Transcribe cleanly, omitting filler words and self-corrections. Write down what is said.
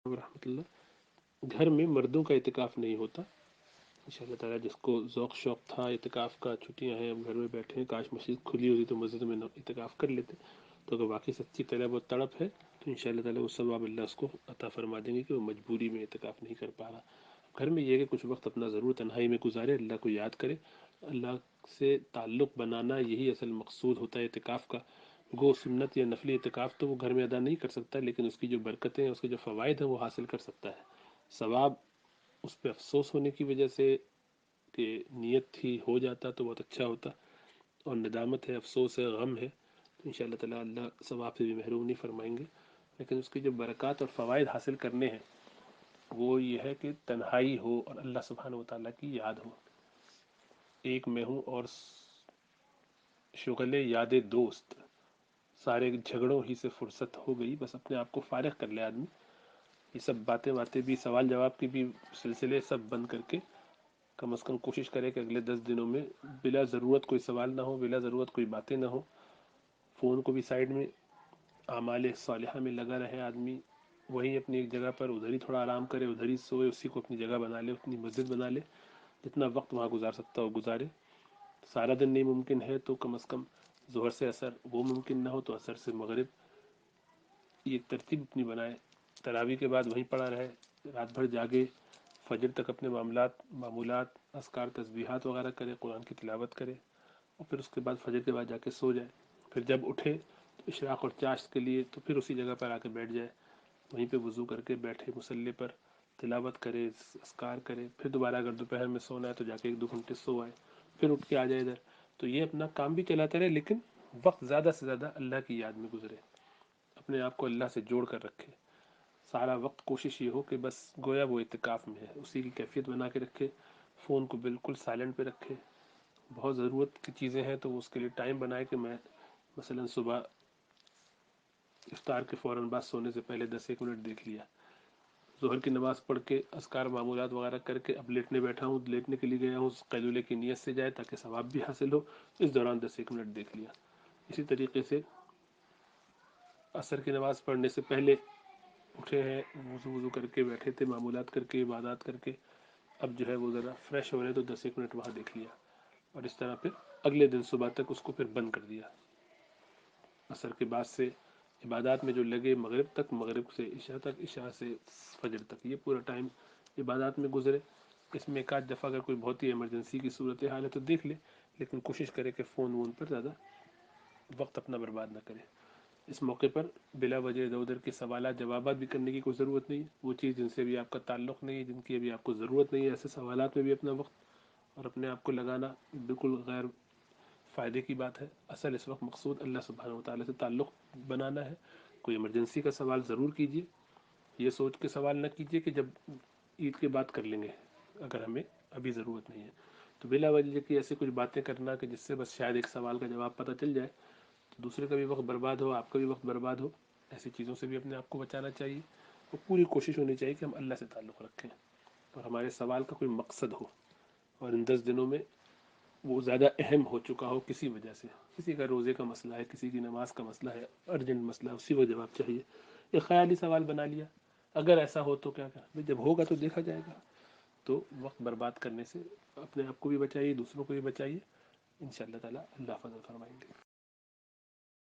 ورحمۃ اللہ، گھر میں مردوں کا اعتکاف نہیں ہوتا انشاءاللہ تعالیٰ۔ جس کو ذوق شوق تھا اعتکاف کا، چھٹیاں ہیں، ہم گھر میں بیٹھے ہیں، کاش مسجد کھلی ہوتی تو مسجد میں اعتکاف کر لیتے، تو اگر واقعی سچی طلب و تڑپ ہے تو انشاءاللہ تعالیٰ وہ ثواب اللہ اس کو عطا فرما دیں گے کہ وہ مجبوری میں اعتکاف نہیں کر پا رہا۔ گھر میں یہ ہے کہ کچھ وقت اپنا ضرور تنہائی میں گزارے، اللہ کو یاد کرے، اللہ سے تعلق بنانا، یہی اصل مقصود ہوتا ہے اعتکاف کا۔ گو سنت یا نفلی اعتکاف تو وہ گھر میں ادا نہیں کر سکتا، لیکن اس کی جو برکتیں ہیں، اس کے جو فوائد ہیں وہ حاصل کر سکتا ہے۔ ثواب اس پہ افسوس ہونے کی وجہ سے کہ نیت تھی ہو جاتا تو بہت اچھا ہوتا، اور ندامت ہے، افسوس ہے، غم ہے، تو انشاءاللہ تعالیٰ اللہ ثواب سے بھی محروم نہیں فرمائیں گے۔ لیکن اس کی جو برکات اور فوائد حاصل کرنے ہیں وہ یہ ہے کہ تنہائی ہو اور اللہ سبحانہ و تعالیٰ کی یاد ہو۔ ایک میں ہوں اور شغل یاد دوست، سارے جھگڑوں ہی سے فرصت ہو گئی، بس اپنے آپ کو فارغ کر لے آدمی۔ یہ سب باتیں بھی، سوال جواب کی بھی سلسلے سب بند کر کے کم از کم کوشش کرے کہ اگلے 10 دنوں میں بلا ضرورت کوئی سوال نہ ہو، بلا ضرورت کوئی باتیں نہ ہو، فون کو بھی سائڈ میں، اعمال صالحہ میں لگا رہے آدمی، وہیں اپنی ایک جگہ پر ادھر ہی تھوڑا آرام کرے، ادھر ہی سوئے، اسی کو اپنی جگہ بنا لے، اپنی مسجد بنا لے، جتنا وقت وہاں گزار سکتا ہو گزارے۔ سارا دن نہیں ممکن ہے تو کم از کم ظہر سے عصر، وہ ممکن نہ ہو تو عصر سے مغرب، یہ ترتیب اپنی بنائے۔ تراویح کے بعد وہیں پڑا رہے، رات بھر جاگے، فجر تک اپنے معمولات، اذکار، تسبیحات وغیرہ کرے، قرآن کی تلاوت کرے، اور پھر اس کے بعد فجر کے بعد جا کے سو جائے۔ پھر جب اٹھے تو اشراق اور چاشت کے لیے تو پھر اسی جگہ پر آ کے بیٹھ جائے، وہیں پہ وضو کر کے بیٹھے مصلی پر، تلاوت کرے، اذکار کرے، پھر دوبارہ اگر دوپہر میں سونا ہے تو جا کے 1-2 گھنٹے سو آئے، پھر اٹھ کے آ جائے ادھر۔ تو یہ اپنا کام بھی چلاتا رہے، لیکن وقت زیادہ سے زیادہ اللہ کی یاد میں گزرے، اپنے آپ کو اللہ سے جوڑ کر رکھے۔ سارا وقت کوشش یہ ہو کہ بس گویا وہ اعتکاف میں ہے، اسی کی کیفیت بنا کے رکھے، فون کو بالکل سائلنٹ پہ رکھے۔ بہت ضرورت کی چیزیں ہیں تو اس کے لیے ٹائم بنائے کہ میں مثلا صبح افطار کے فوراً بعد سونے سے پہلے 10-1 منٹ دیکھ لیا، ظہر کی نماز پڑھ کے اذکار معمولات وغیرہ کر کے اب لیٹنے بیٹھا ہوں، لیٹنے کے لیے گیا ہوں، قیلولے کی نیت سے جائے تاکہ ثواب بھی حاصل ہو، اس دوران 10-1 منٹ دیکھ لیا۔ اسی طریقے سے عصر کی نماز پڑھنے سے پہلے اٹھے ہیں، وضو کر کے بیٹھے تھے، معمولات کر کے، عبادات کر کے، اب جو ہے وہ ذرا فریش ہو رہے تو 10-1 منٹ وہاں دیکھ لیا، اور اس طرح پھر اگلے دن صبح تک اس کو پھر بند کر دیا۔ عصر کے بعد سے عبادات میں جو لگے مغرب تک، مغرب سے عشاء تک، عشاء سے فجر تک، یہ پورا ٹائم عبادات میں گزرے۔ اس میں ایک آدھ دفعہ اگر کوئی بہت ہی ایمرجنسی کی صورت حال ہے تو دیکھ لے، لیکن کوشش کرے کہ فون وون پر زیادہ وقت اپنا برباد نہ کرے۔ اس موقع پر بلا وجہ ادھر ادھر کے سوالات جوابات بھی کرنے کی کوئی ضرورت نہیں ہے، وہ چیز جن سے بھی آپ کا تعلق نہیں ہے، جن کی ابھی آپ کو ضرورت نہیں ہے، ایسے سوالات میں بھی اپنا وقت اور اپنے آپ کو لگانا بالکل غیر فائدے کی بات ہے۔ اصل اس وقت مقصود اللہ سبحانہ و تعالیٰ سے تعلق بنانا ہے۔ کوئی ایمرجنسی کا سوال ضرور کیجیے، یہ سوچ کے سوال نہ کیجیے کہ جب عید کے بعد کر لیں گے، اگر ہمیں ابھی ضرورت نہیں ہے تو بلا وجہ کی ایسی کچھ باتیں کرنا کہ جس سے بس شاید ایک سوال کا جواب پتہ چل جائے تو دوسرے کا بھی وقت برباد ہو، آپ کا بھی وقت برباد ہو، ایسی چیزوں سے بھی اپنے آپ کو بچانا چاہیے۔ اور پوری کوشش ہونی چاہیے کہ ہم اللہ سے تعلق رکھیں اور ہمارے سوال کا کوئی مقصد ہو، اور ان 10 دنوں میں وہ زیادہ اہم ہو چکا ہو کسی وجہ سے، کسی کا روزے کا مسئلہ ہے، کسی کی نماز کا مسئلہ ہے، ارجنٹ مسئلہ ہے، اسی کو جواب چاہیے۔ ایک خیالی سوال بنا لیا، اگر ایسا ہو تو کیا کریں، جب ہوگا تو دیکھا جائے گا۔ تو وقت برباد کرنے سے اپنے آپ کو بھی بچائیے، دوسروں کو بھی بچائیے، انشاءاللہ تعالی اللہ فضل فرمائیں گے۔